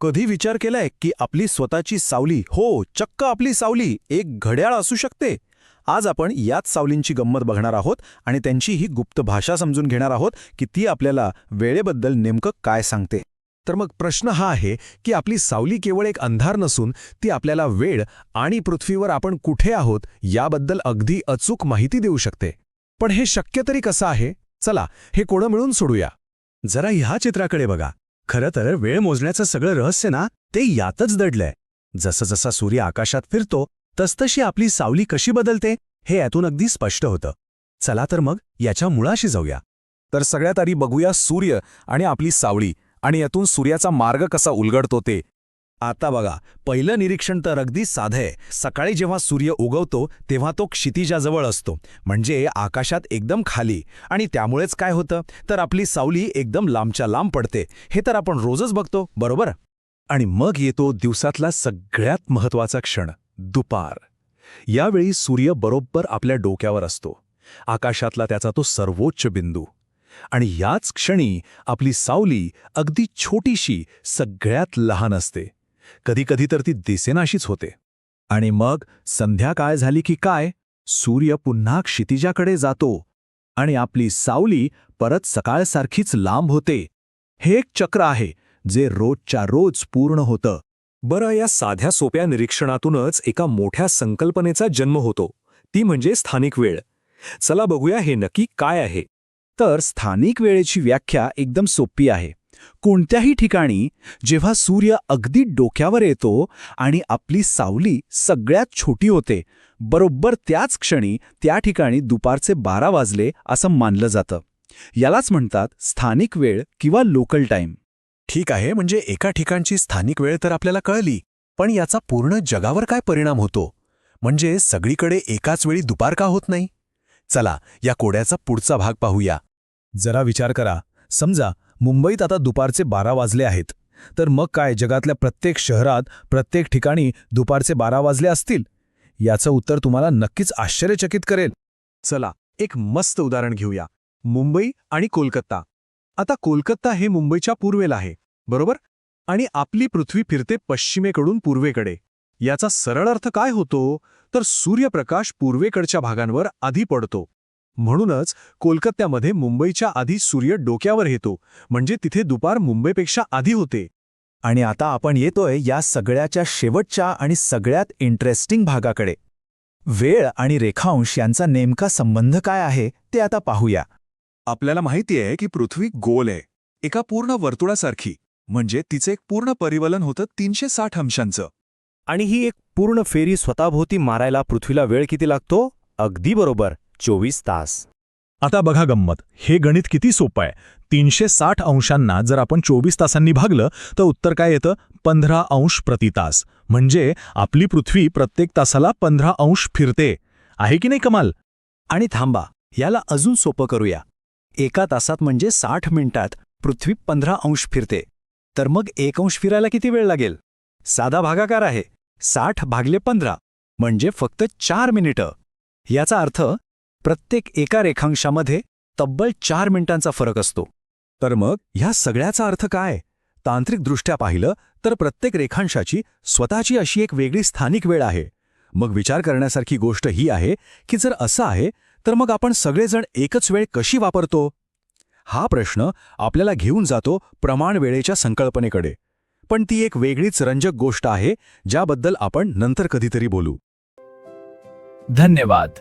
कधी विचार केलाय की आपली स्वतःची सावली, हो चक्क आपली सावली, एक घड्याळ असू शकते? आज आपण याच सावलींची गंमत बघणार आहोत आणि त्यांची ही गुप्त भाषा समजून घेणार आहोत की ती आपल्याला वेळेबद्दल नेमकं काय सांगते. तर मग प्रश्न हा आहे की आपली सावली केवळ एक अंधार नसून ती आपल्याला वेळ आणि पृथ्वीवर आपण कुठे आहोत याबद्दल अगदी अचूक माहिती देऊ शकते. पण हे शक्य तरी कसं आहे? चला हे कोडं मिळून सोडूया. जरा ह्या चित्राकडे बघा. खरं तर वेळ मोजण्याचं सगळं रहस्य ना ते यातच दडलंय. जसं जसा सूर्य आकाशात फिरतो तसतशी आपली सावली कशी बदलते हे यातून अगदी स्पष्ट होतं. चला तर मग याच्या मुळाशी जाऊया. तर सगळ्यात आधी बघूया सूर्य आणि आपली सावली आणि यातून सूर्याचा मार्ग कसा उलगडतो ते. आता बघा, पहिलं निरीक्षण तर अगदी साधं आहे. सकाळी जेव्हा सूर्य उगवतो तेव्हा तो क्षितिजाजवळ असतो, म्हणजे आकाशात एकदम खाली, आणि त्यामुळेच काय होतं तर आपली सावली एकदम लांबच्या लांब पडते. हे तर आपण रोजच बघतो, बरोबर? आणि मग येतो दिवसातला सगळ्यात महत्त्वाचा क्षण, दुपार. यावेळी सूर्य बरोबर आपल्या डोक्यावर असतो, आकाशातला त्याचा तो सर्वोच्च बिंदू. आणि याच क्षणी आपली सावली अगदी छोटीशी, सगळ्यात लहान असते. कधीकधी तर ती दिसेनाशीच होते. आणि मग संध्याकाळ झाली की काय, सूर्य पुन्हा क्षितिजाकडे जातो आणि आपली सावली परत सकाळसारखीच लांब होते. हे एक चक्र आहे जे रोजच्या रोज पूर्ण होतं. बरं, या साध्या सोप्या निरीक्षणातूनच एका मोठ्या संकल्पनेचा जन्म होतो, ती म्हणजे स्थानिक वेळ. चला बघूया हे नक्की काय आहे. तर स्थानिक वेळेची व्याख्या एकदम सोपी आहे. कोणत्याही ठिकाणी जेव्हा सूर्य अगदी डोक्यावर येतो आणि आपली सावली सगळ्यात छोटी होते, बरोबर त्याच क्षणी त्या ठिकाणी दुपारचे 12 वाजले असं मानलं जातं. यालाच म्हणतात स्थानिक वेळ किंवा लोकल टाईम. ठीक आहे, म्हणजे एका ठिकाणची स्थानिक वेळ तर आपल्याला कळली, पण याचा पूर्ण जगावर काय परिणाम होतो? म्हणजे सगळीकडे एकाच वेळी दुपार का होत नाही? चला या कोड्याचा पुढचा भाग पाहूया. जरा विचार करा. समजा मुंबईत आता दुपारचे 12 वाजले आहेत, तर मग काय जगातल्या प्रत्येक शहरात, प्रत्येक ठिकाणी दुपारचे 12 वाजले असतील? याचं उत्तर तुम्हाला नक्कीच आश्चर्यचकित करेल. चला एक मस्त उदाहरण घेऊया, मुंबई आणि कोलकाता. आता कोलकाता हे मुंबईच्या पूर्वेला आहे, बरोबर? आणि आपली पृथ्वी फिरते पश्चिमेकडून पूर्वेकडे. याचा सरळ अर्थ काय होतो तर सूर्यप्रकाश पूर्वेकडच्या भागांवर आधी पडतो. म्हणूनच कोलकात्यामध्ये मुंबईच्या आधी सूर्य डोक्यावर येतो, म्हणजे तिथे दुपार मुंबईपेक्षा आधी होते. आणि आता आपण येतोय या सगळ्याच्या शेवटच्या आणि सगळ्यात इंटरेस्टिंग भागाकडे. वेळ आणि रेखांश यांचा नेमका संबंध काय आहे ते आता पाहूया. आपल्याला माहिती आहे की पृथ्वी गोल आहे, एका पूर्ण वर्तुळासारखी, म्हणजे तिचे एक पूर्ण परिवलन होतं 360 अंशांचं. आणि ही एक पूर्ण फेरी स्वतःभोवती मारायला पृथ्वीला वेळ किती लागतो? अगदी बरोबर, 24 तास. आता बघा गंमत. हे गणित किती सोपं आहे. 360 अंशांना जर आपण 24 तासांनी भागलं तर उत्तर काय येतं? 15 अंश प्रति तास. म्हणजे आपली पृथ्वी प्रत्येक तासाला 15 अंश फिरते. आहे की नाही कमाल? आणि थांबा, याला अजून सोपं करूया. एका तासात म्हणजे 60 मिनिटात पृथ्वी 15 अंश फिरते. तर मग 1 अंश फिरायला किती वेळ लागेल? साधा भागाकार आहे. 60 भागले 15 म्हणजे फक्त 4 मिनिटं. याचा अर्थ प्रत्येक एका रेखांशामध्ये तब्बल 4 मिनिटांचा फरक असतो. तर मग ह्या सगळ्याचा अर्थ काय? तांत्रिकदृष्ट्या पाहिलं तर प्रत्येक रेखांशाची स्वतःची अशी एक वेगळी स्थानिक वेळ आहे. मग विचार करण्यासारखी गोष्ट ही आहे की जर असं आहे तर मग आपण सगळेजण एकच वेळ कशी वापरतो? हा प्रश्न आपल्याला घेऊन जातो प्रमाण वेळेच्या संकल्पनेकडे. पण ती एक वेगळीच रंजक गोष्ट आहे, ज्याबद्दल आपण नंतर कधीतरी बोलू. धन्यवाद.